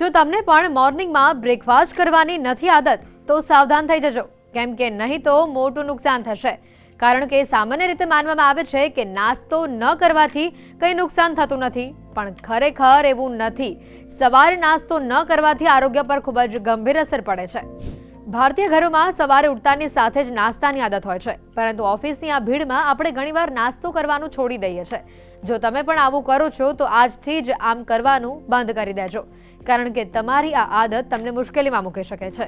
જો તમને પણ મોર્નિંગમાં બ્રેકફાસ્ટ કરવાની નથી આદત તો સાવધાન થઈ જજો, કેમ કે નહીં તો મોટું નુકસાન થશે. કારણ કે સામાન્ય રીતે માનવામાં આવે છે કે નાસ્તો ન કરવાથી કંઈ નુકસાન થતું નથી, પણ ખરેખર એવું નથી. સવારે નાસ્તો ન કરવાથી આરોગ્ય પર ખૂબ જ ગંભીર અસર પડે છે. ભારતીય ઘરોમાં સવારે ઉઠતાની સાથે જ નાસ્તાની આદત હોય છે, પરંતુ ઓફિસની આ ભીડમાં આપણે ઘણીવાર નાસ્તો કરવાનું છોડી દઈએ છીએ. જો તમે પણ આવું કરો છો તો આજથી જ આમ કરવાનું બંધ કરી દેજો, કારણ કે તમારી આ આદત તમને મુશ્કેલીમાં મૂકી શકે છે.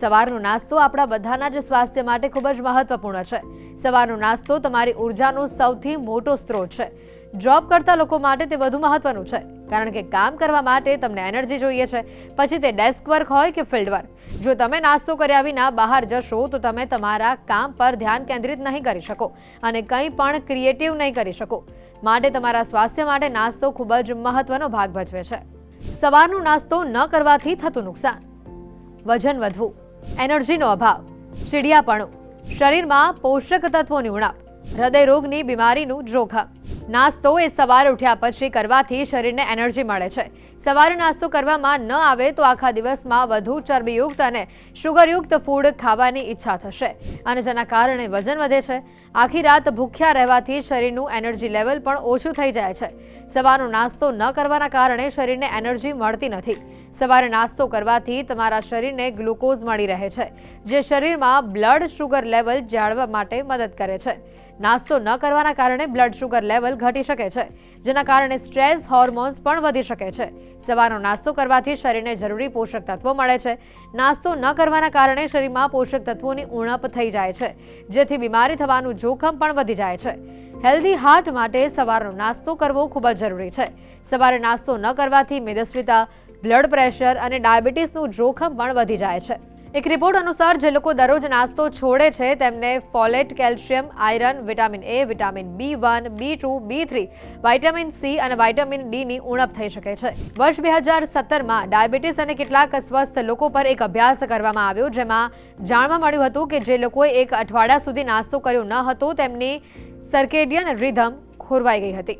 સવારનો નાસ્તો આપણા બધાના જ સ્વાસ્થ્ય માટે ખૂબ જ મહત્વપૂર્ણ છે. સવારનો નાસ્તો તમારી ઉર્જાનો સૌથી મોટો સ્ત્રોત છે. જોબ કરતા લોકો માટે તે વધુ મહત્વનું છે, કારણ કે કામ કરવા માટે તમને એનર્જી જોઈએ છે, પછી તે ડેસ્ક વર્ક હોય કે ફિલ્ડ વર્ક. જો તમે નાસ્તો કર્યા વિના બહાર જશો તો તમે તમારા કામ પર ધ્યાન કેન્દ્રિત નહીં કરી શકો અને કંઈ પણ ક્રિએટિવ નહીં કરી શકો. માટે તમારા સ્વાસ્થ્ય માટે નાસ્તો ખૂબ જ મહત્વનો ભાગ ભજવે છે. સવારનો નાસ્તો ન કરવાથી થતું નુકસાન: વજન વધવું, એનર્જીનો અભાવ, ચીડિયાપણું, શરીરમાં પોષક તત્વોની ઉણપ, હૃદય રોગની બીમારીનું જોખમ. નાસ્તો એ સવારે ઉઠ્યા પછી કરવાથી શરીરને એનર્જી મળે છે. સવારે નાસ્તો કરવામાં ન આવે તો આખા દિવસમાં વધુ ચરબીયુક્ત અને શુગરયુક્ત ફૂડ ખાવાની ઈચ્છા થશે અને જેના કારણે વજન વધે છે. આખી રાત ભૂખ્યા રહેવાથી શરીરનું એનર્જી લેવલ પણ ઓછું થઈ જાય છે. સવારનો નાસ્તો ન કરવાના કારણે શરીરને એનર્જી મળતી નથી. સવારે નાસ્તો કરવાથી તમારા શરીરને ગ્લુકોઝ મળી રહે છે, જે શરીરમાં બ્લડ શુગર લેવલ જાળવવા માટે મદદ કરે છે. નાસ્તો ન કરવાના કારણે બ્લડ શુગર લેવલ ઘટી શકે છે, જેના કારણે સ્ટ્રેસ હોર્મોન્સ પણ વધી શકે છે. સવારનો નાસ્તો કરવાથી શરીરને જરૂરી પોષક તત્વો મળે છે. નાસ્તો ન કરવાના કારણે શરીરમાં પોષક તત્વોની ઉણપ થઈ જાય છે, જેથી બીમારી થવાનું જોખમ પણ વધી જાય છે. હેલ્ધી હાર્ટ માટે સવારનો નાસ્તો કરવો ખૂબ જ જરૂરી છે. સવારે નાસ્તો ન કરવાથી મેદસ્વીતા, બ્લડ પ્રેશર અને ડાયાબિટીસનું જોખમ પણ વધી જાય છે. એક રિપોર્ટ અનુસાર જે લોકો દરરોજ નાસ્તો છોડે છે તેમને folate, calcium, iron, vitamin A, vitamin B1, B2, B3, vitamin C અને વિટામિન D ની ઉણપ થઈ શકે છે. વર્ષ 2017માં ડાયાબિટીસ અને કેટલાક અસ્વસ્થ લોકો પર એક અભ્યાસ કરવામાં આવ્યો, જેમાં જાણવા મળ્યું હતું કે જે લોકોએ એક અઠવાડિયા સુધી નાસ્તો કર્યો ન હતો તેમની સર્કેડિયન રિધમ ખોરવાઈ ગઈ હતી.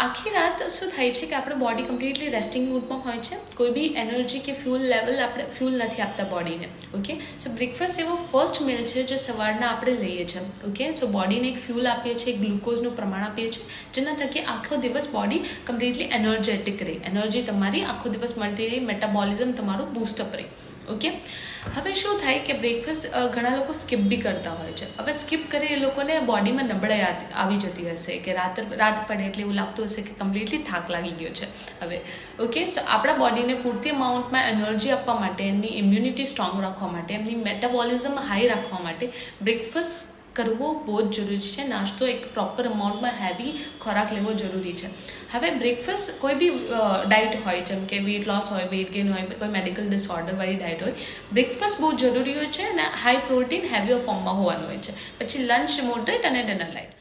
આખી રાત શું થાય છે કે આપણે બોડી કમ્પ્લીટલી રેસ્ટિંગ મૂડમાં હોય છે. કોઈ બી એનર્જી કે ફ્યુલ લેવલ આપણે ફ્યુલ નથી આપતા બોડીને. ઓકે, સો બ્રેકફાસ્ટ એવો ફર્સ્ટ મિલ છે જે સવારના આપણે લઈએ છીએ. ઓકે, સો બોડીને એક ફ્યુલ આપીએ છીએ, ગ્લુકોઝનું પ્રમાણ આપીએ છીએ, જેના થકી આખો દિવસ બોડી કમ્પ્લીટલી એનર્જેટિક રહે. એનર્જી તમારી આખો દિવસ મળતી રહી, મેટાબોલિઝમ તમારું બૂસ્ટઅપ રહે. ઓકે, હવે શું થાય કે બ્રેકફાસ્ટ ઘણા લોકો સ્કીપ બી કરતા હોય છે. હવે સ્કીપ કરી એ લોકોને બોડીમાં નબળાઈ આવી જતી હશે કે રાત પડે એટલે એવું લાગતું હશે કે કમ્પ્લીટલી થાક લાગી ગયો છે. હવે ઓકે, સો આપણા બોડીને પૂરતી અમાઉન્ટમાં એનર્જી આપવા માટે, એમની ઇમ્યુનિટી સ્ટ્રોંગ રાખવા માટે, એમની મેટાબોલિઝમ હાઈ રાખવા માટે બ્રેકફાસ્ટ કરવો બહુ જ જરૂરી છે. નાસ્તો એક પ્રોપર અમાઉન્ટમાં હેવી ખોરાક લેવો જરૂરી છે. હવે બ્રેકફાસ્ટ કોઈ બી ડાયટ હોય, જેમ કે વેઇટ લોસ હોય, વેઇટ ગેઇન હોય, કોઈ મેડિકલ ડિસઓર્ડરવાળી ડાયટ હોય, બ્રેકફાસ્ટ બહુ જરૂરી હોય છે અને હાઈ પ્રોટીન હેવી ફોર્મમાં હોવાનું હોય છે. પછી લંચ મોડરેટ અને ડિનર લાઇટ.